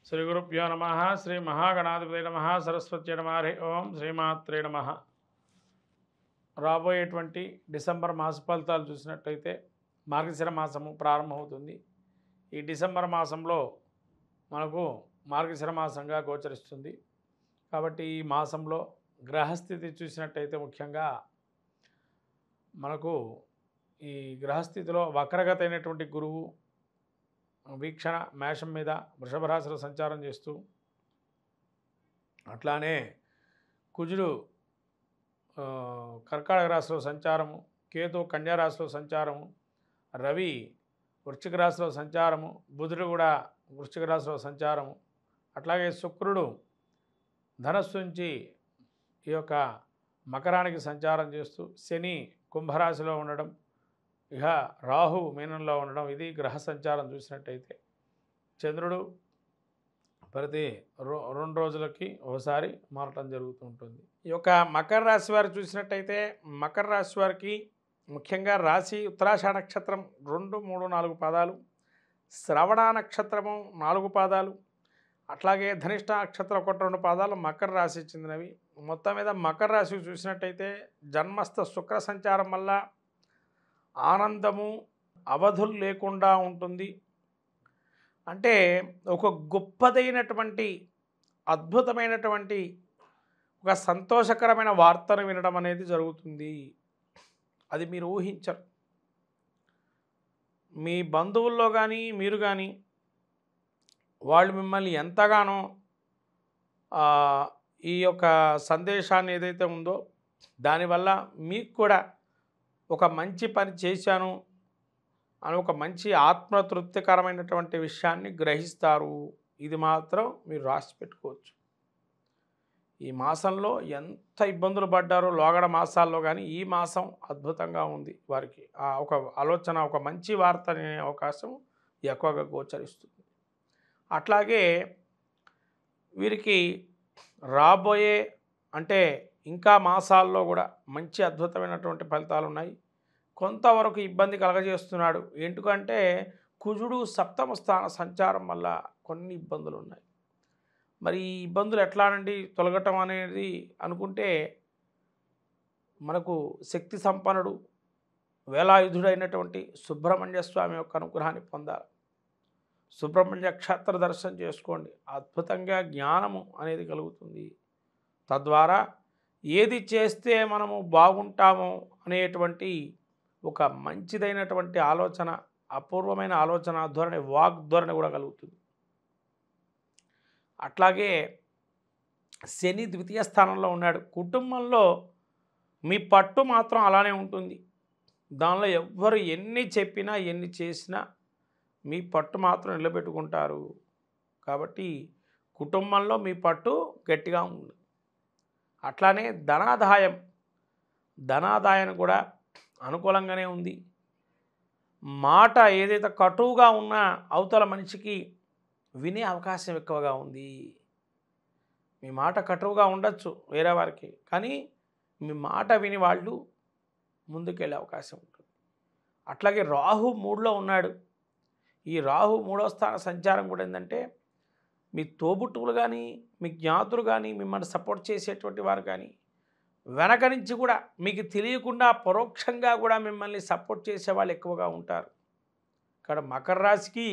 శ్రీ గురుభ్యో నమ శ్రీ మహాగణాధిపతి నమ సరస్వతి నమ హరి ఓం శ్రీమాత్రే నమ. రాబోయేటువంటి డిసెంబర్ మాస ఫలితాలు చూసినట్టయితే మార్గశిర మాసము ప్రారంభమవుతుంది. ఈ డిసెంబర్ మాసంలో మనకు మార్గశిర మాసంగా గోచరిస్తుంది. కాబట్టి ఈ మాసంలో గ్రహస్థితి చూసినట్టయితే ముఖ్యంగా మనకు ఈ గ్రహస్థితిలో వక్రగత అయినటువంటి గురువు వీక్షణ మేషం మీద వృషభ రాశిలో సంచారం చేస్తూ, అట్లానే కుజుడు కర్కాటక రాశిలో సంచారము, కేతు కన్యా రాశిలో సంచారము, రవి వృశ్చిక రాశిలో సంచారము, బుధుడు కూడా వృశ్చిక రాశిలో సంచారము, అట్లాగే శుక్రుడు ధనస్సు నుంచి ఈ యొక్క మకరానికి సంచారం చేస్తూ, శని కుంభరాశిలో ఉండడం, ఇక రాహు మీనంలో ఉండడం, ఇది గ్రహ సంచారం చూసినట్టయితే. చంద్రుడు ప్రతి 2 రోజులకి ఒకసారి మారటం జరుగుతూ ఉంటుంది. ఈ యొక్క మకర రాశి వారు చూసినట్టయితే మకర రాశి వారికి ముఖ్యంగా రాశి ఉత్తరాషాఢ నక్షత్రం 2, 3, 4 పాదాలు, శ్రవణ నక్షత్రము 4 పాదాలు, అట్లాగే ధనిష్ట నక్షత్రం 1, 2 పాదాలు మకర రాశి చెందినవి. మొత్తం మీద మకర రాశి చూసినట్టయితే జన్మస్థ శుక్ర సంచారం వల్ల ఆనందము అవధులు లేకుండా ఉంటుంది. అంటే ఒక గొప్పదైనటువంటి అద్భుతమైనటువంటి ఒక సంతోషకరమైన వార్తను వినడం అనేది జరుగుతుంది. అది మీరు ఊహించరు. మీ బంధువుల్లో కానీ మీరు కానీ వాళ్ళు మిమ్మల్ని ఎంతగానో ఈ యొక్క సందేశాన్ని ఏదైతే ఉందో దానివల్ల మీకు కూడా ఒక మంచి పని చేశాను అని ఒక మంచి ఆత్మతృప్తికరమైనటువంటి విషయాన్ని గ్రహిస్తారు. ఇది మాత్రం మీరు రాసి పెట్టుకోవచ్చు. ఈ మాసంలో ఎంత ఇబ్బందులు పడ్డారో లోగడ మాసాల్లో, కానీ ఈ మాసం అద్భుతంగా ఉంది. వారికి ఒక ఆలోచన, ఒక మంచి వార్త అనే అవకాశం ఎక్కువగా గోచరిస్తుంది. అట్లాగే వీరికి రాబోయే అంటే ఇంకా మాసాల్లో కూడా మంచి అద్భుతమైనటువంటి ఫలితాలు ఉన్నాయి. కొంతవరకు ఇబ్బంది కలగజేస్తున్నాడు. ఎందుకంటే కుజుడు సప్తమ స్థాన సంచారం వల్ల కొన్ని ఇబ్బందులు ఉన్నాయి. మరి ఈ ఇబ్బందులు ఎట్లానండి తొలగటం అనేది అనుకుంటే, మనకు శక్తి సంపన్నుడు వేలాయుధుడైనటువంటి సుబ్రహ్మణ్య స్వామి యొక్క అనుగ్రహాన్ని పొందాలి. సుబ్రహ్మణ్య క్షేత్ర దర్శనం చేసుకోండి. అద్భుతంగా జ్ఞానము అనేది కలుగుతుంది. తద్వారా ఏది చేస్తే మనము బాగుంటామో అనేటువంటి ఒక మంచిదైనటువంటి ఆలోచన, అపూర్వమైన ఆలోచన ధోరణి, వాగ్ధోరణి కూడా కలుగుతుంది. అట్లాగే శని ద్వితీయ స్థానంలో ఉన్నాడు. కుటుంబంలో మీ పట్టు మాత్రం అలానే ఉంటుంది. దానిలో ఎవ్వరు ఎన్ని చెప్పినా ఎన్ని చేసినా మీ పట్టు మాత్రం నిలబెట్టుకుంటారు. కాబట్టి కుటుంబంలో మీ పట్టు గట్టిగా ఉంది. అట్లానే ధనాదాయం కూడా అనుకూలంగానే ఉంది. మాట ఏదైతే కటువుగా ఉన్నా అవతల మనిషికి వినే అవకాశం ఎక్కువగా ఉంది. మీ మాట కటువుగా ఉండొచ్చు వేరే వారికి, కానీ మీ మాట విని వాళ్ళు ముందుకెళ్ళే అవకాశం ఉంటుంది. అట్లాగే రాహు 3లో ఉన్నాడు. ఈ రాహు 3వ స్థాన సంచారం కూడా ఏంటంటే, మీ తోబుట్టువులు కానీ, మీ జ్ఞాతులు కానీ, మిమ్మల్ని సపోర్ట్ చేసేటువంటి వారు కానీ వెనక నుంచి కూడా మీకు తెలియకుండా పరోక్షంగా కూడా మిమ్మల్ని సపోర్ట్ చేసేవాళ్ళు ఎక్కువగా ఉంటారు. ఇక్కడ మకర రాశికి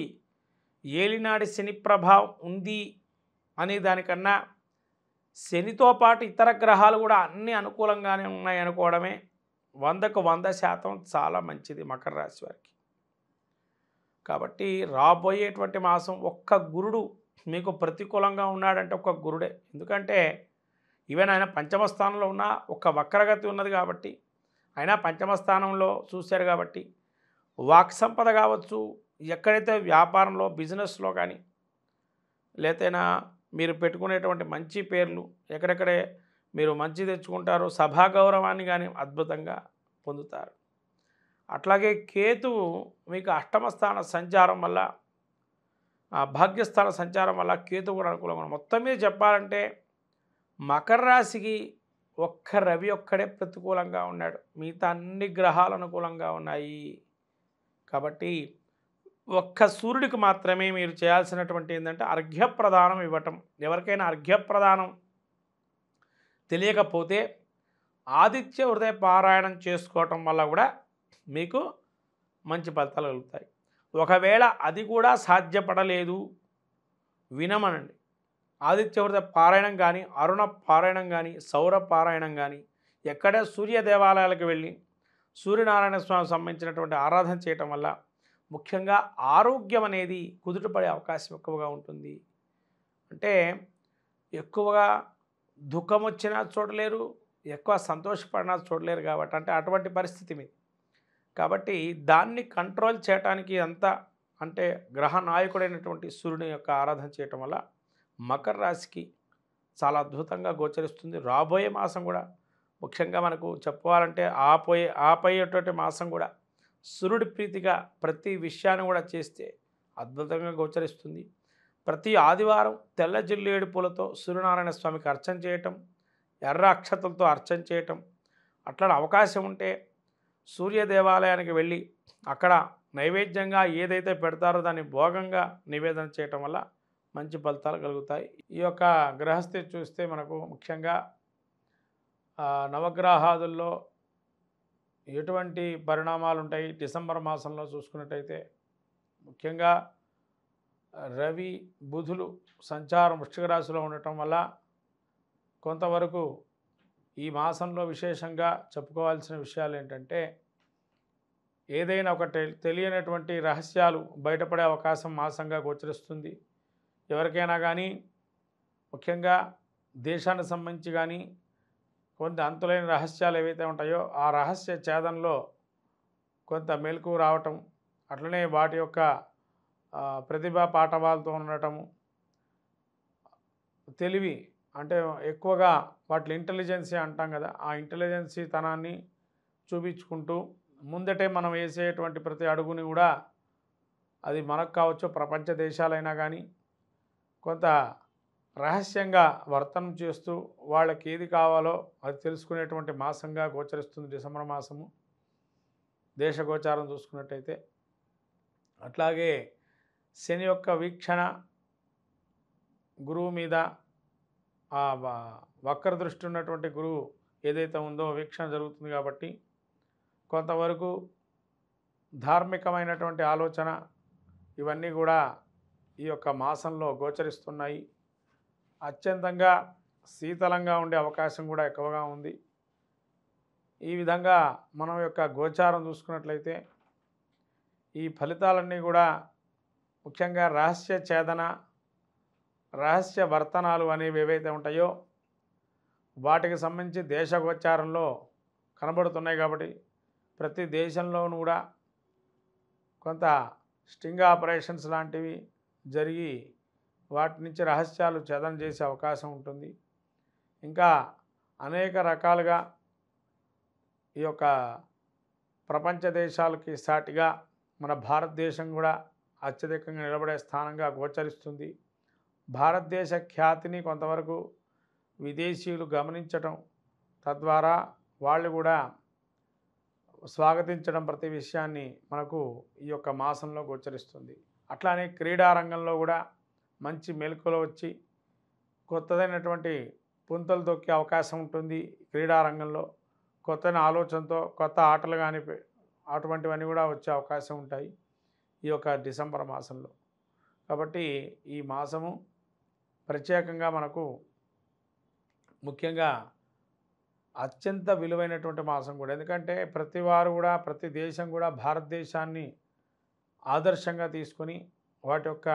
ఏలినాడి శని ప్రభావం ఉంది అనే దానికన్నా, శనితో పాటు ఇతర గ్రహాలు కూడా అన్నీ అనుకూలంగానే ఉన్నాయి అనుకోవడమే 100కు 100% చాలా మంచిది మకర రాశి వారికి. కాబట్టి రాబోయేటువంటి మాసం ఒక్క గురుడు మీకు ప్రతికూలంగా ఉన్నాడంటే ఒక్క గురుడే. ఎందుకంటే ఈవెన్ ఆయన పంచమ స్థానంలో ఉన్న ఒక వక్రగతి ఉన్నది కాబట్టి, ఆయన పంచమ స్థానంలో చూశారు కాబట్టి వాక్ సంపద కావచ్చు, ఎక్కడైతే వ్యాపారంలో బిజినెస్లో కానీ, లేతేనా మీరు పెట్టుకునేటువంటి మంచి పేర్లు ఎక్కడెక్కడే మీరు మంచి తెచ్చుకుంటారో, సభా గౌరవాన్ని కానీ అద్భుతంగా పొందుతారు. అట్లాగే కేతువు మీకు అష్టమ స్థాన సంచారం వల్ల, భాగ్యస్థాన సంచారం వల్ల కేతు కూడా అనుకూలంగా. మొత్తం మీద చెప్పాలంటే మకర రాశికి ఒక్క రవి ఒక్కడే ప్రతికూలంగా ఉన్నాడు. మిగతా అన్ని గ్రహాలు అనుకూలంగా ఉన్నాయి. కాబట్టి ఒక్క సూర్యుడికి మాత్రమే మీరు చేయాల్సినటువంటి ఏంటంటే అర్ఘ్యప్రదానం ఇవ్వటం. ఎవరికైనా అర్ఘ్యప్రదానం తెలియకపోతే ఆదిత్య హృదయ పారాయణం చేసుకోవటం వల్ల కూడా మీకు మంచి ఫలితాలు కలుగుతాయి. ఒకవేళ అది కూడా సాధ్యపడలేదు వినమనండి. ఆదిత్య హృదయ పారాయణం కానీ, అరుణ పారాయణం కానీ, సౌర పారాయణం కానీ, ఎక్కడ సూర్య దేవాలయాలకు వెళ్ళి సూర్యనారాయణ స్వామికి సంబంధించినటువంటి ఆరాధన చేయటం వల్ల ముఖ్యంగా ఆరోగ్యం అనేది కుదుటపడే అవకాశం ఎక్కువగా ఉంటుంది. అంటే ఎక్కువగా దుఃఖం వచ్చినా చూడలేరు, ఎక్కువ సంతోషపడినా చూడలేరు కాబట్టి అంటే అటువంటి పరిస్థితి మీది. కాబట్టి దాన్ని కంట్రోల్ చేయడానికి అంతా అంటే గ్రహ నాయకుడైనటువంటి సూర్యుని యొక్క ఆరాధన చేయటం వల్ల మకర రాశికి చాలా అద్భుతంగా గోచరిస్తుంది. రాబోయే మాసం కూడా ముఖ్యంగా మనకు చెప్పుకోవాలంటే ఆపోయేటువంటి మాసం కూడా సూర్యుడి ప్రీతిగా ప్రతి విషయాన్ని కూడా చేస్తే అద్భుతంగా గోచరిస్తుంది. ప్రతి ఆదివారం తెల్ల జిల్లేడు పూలతో సూర్యనారాయణ స్వామికి అర్చన చేయటం, ఎర్ర అక్షతలతో అర్చన చేయటం, అట్లా అవకాశం ఉంటే సూర్య దేవాలయానికి వెళ్ళి అక్కడ నైవేద్యంగా ఏదైతే పెడతారో దాన్ని భోగంగా నివేదన చేయటం వల్ల మంచి ఫలితాలు కలుగుతాయి. ఈ యొక్క గ్రహస్థితి చూస్తే మనకు ముఖ్యంగా నవగ్రహాదుల్లో ఎటువంటి పరిణామాలు ఉంటాయి డిసెంబర్ మాసంలో చూసుకున్నట్టయితే ముఖ్యంగా రవి బుధులు సంచారం వృశ్చిక రాశిలో ఉండటం వల్ల కొంతవరకు ఈ మాసంలో విశేషంగా చెప్పుకోవాల్సిన విషయాలు ఏంటంటే ఏదైనా ఒక తెలియనటువంటి రహస్యాలు బయటపడే అవకాశం మాసంగా గోచరిస్తుంది. ఎవరికైనా కానీ ముఖ్యంగా దేశానికి సంబంధించి కానీ కొంత అంతులేని రహస్యాలు ఏవైతే ఉంటాయో ఆ రహస్య ఛేదనలో కొంత మెలకువ రావటం, అట్లనే వాటి యొక్క ప్రతిభా పాఠవాలతో ఉండటము, తెలివి అంటే ఎక్కువగా వాటి ఇంటెలిజెన్సీ అంటాం కదా, ఆ ఇంటెలిజెన్సీ తనాన్ని చూపించుకుంటూ ముందటే మనం వేసేటువంటి ప్రతి అడుగుని కూడా అది మనకు కావచ్చు ప్రపంచ దేశాలైనా కానీ కొంత రహస్యంగా వర్తనం చేస్తూ వాళ్ళకి ఏది కావాలో అది తెలుసుకునేటువంటి మాసంగా గోచరిస్తుంది డిసెంబర్ మాసము దేశ గోచారం చూసుకున్నట్టయితే. అట్లాగే శని యొక్క వీక్షణ గురువు మీద ఆ వక్ర దృష్టి ఉన్నటువంటి గురువు ఏదైతే ఉందో వీక్షణ జరుగుతుంది కాబట్టి కొంతవరకు ధార్మికమైనటువంటి ఆలోచన ఇవన్నీ కూడా ఈ యొక్క మాసంలో గోచరిస్తున్నాయి. అత్యంతంగా శీతలంగా ఉండే అవకాశం కూడా ఎక్కువగా ఉంది. ఈ విధంగా మనం యొక్క గోచారం చూసుకున్నట్లయితే ఈ ఫలితాలన్నీ కూడా ముఖ్యంగా రహస్య ఛేదన, రహస్య వర్తనాలు అనేవి ఏవైతే ఉంటాయో వాటికి సంబంధించి దేశ గోచారంలో కనబడుతున్నాయి. కాబట్టి ప్రతి దేశంలోనూ కూడా కొంత స్టింగ్ ఆపరేషన్స్ లాంటివి జరిగి వాటి నుంచి రహస్యాలు ఛేదన చేసే అవకాశం ఉంటుంది. ఇంకా అనేక రకాలుగా ఈ యొక్క ప్రపంచ దేశాలకి సాటిగా మన భారతదేశం కూడా అత్యధికంగా నిలబడే స్థానంగా గోచరిస్తుంది. భారతదేశ ఖ్యాతిని కొంతవరకు విదేశీయులు గమనించటం, తద్వారా వాళ్ళు కూడా స్వాగతించడం ప్రతి విషయాన్ని మనకు ఈ యొక్క మాసంలో గోచరిస్తుంది. అట్లానే క్రీడా రంగంలో కూడా మంచి మెలకువలు వచ్చి కొత్తదైనటువంటి పుంతలు తొక్కే అవకాశం ఉంటుంది. క్రీడా రంగంలో కొత్త ఆలోచనతో కొత్త ఆటలు కానీ అటువంటివన్నీ కూడా వచ్చే అవకాశం ఉంటాయి ఈ యొక్క డిసెంబర్ మాసంలో. కాబట్టి ఈ మాసము ప్రత్యేకంగా మనకు ముఖ్యంగా అత్యంత విలువైనటువంటి మాసం కూడా. ఎందుకంటే ప్రతి వారు కూడా ప్రతి దేశం కూడా భారతదేశాన్ని ఆదర్శంగా తీసుకొని వాటి యొక్క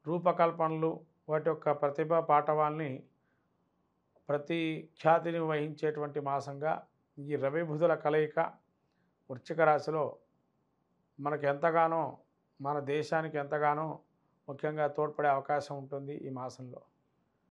రూపకల్పనలు వాటి యొక్క ప్రతిభా పాఠవాల్ని ప్రతి ఖ్యాతిని వహించేటువంటి మాసంగా ఈ రవి బుధుల కలయిక వృశ్చిక రాశిలో మనకు ఎంతగానో మన దేశానికి ఎంతగానో ముఖ్యంగా తోడ్పడే అవకాశం ఉంటుంది ఈ మాసంలో.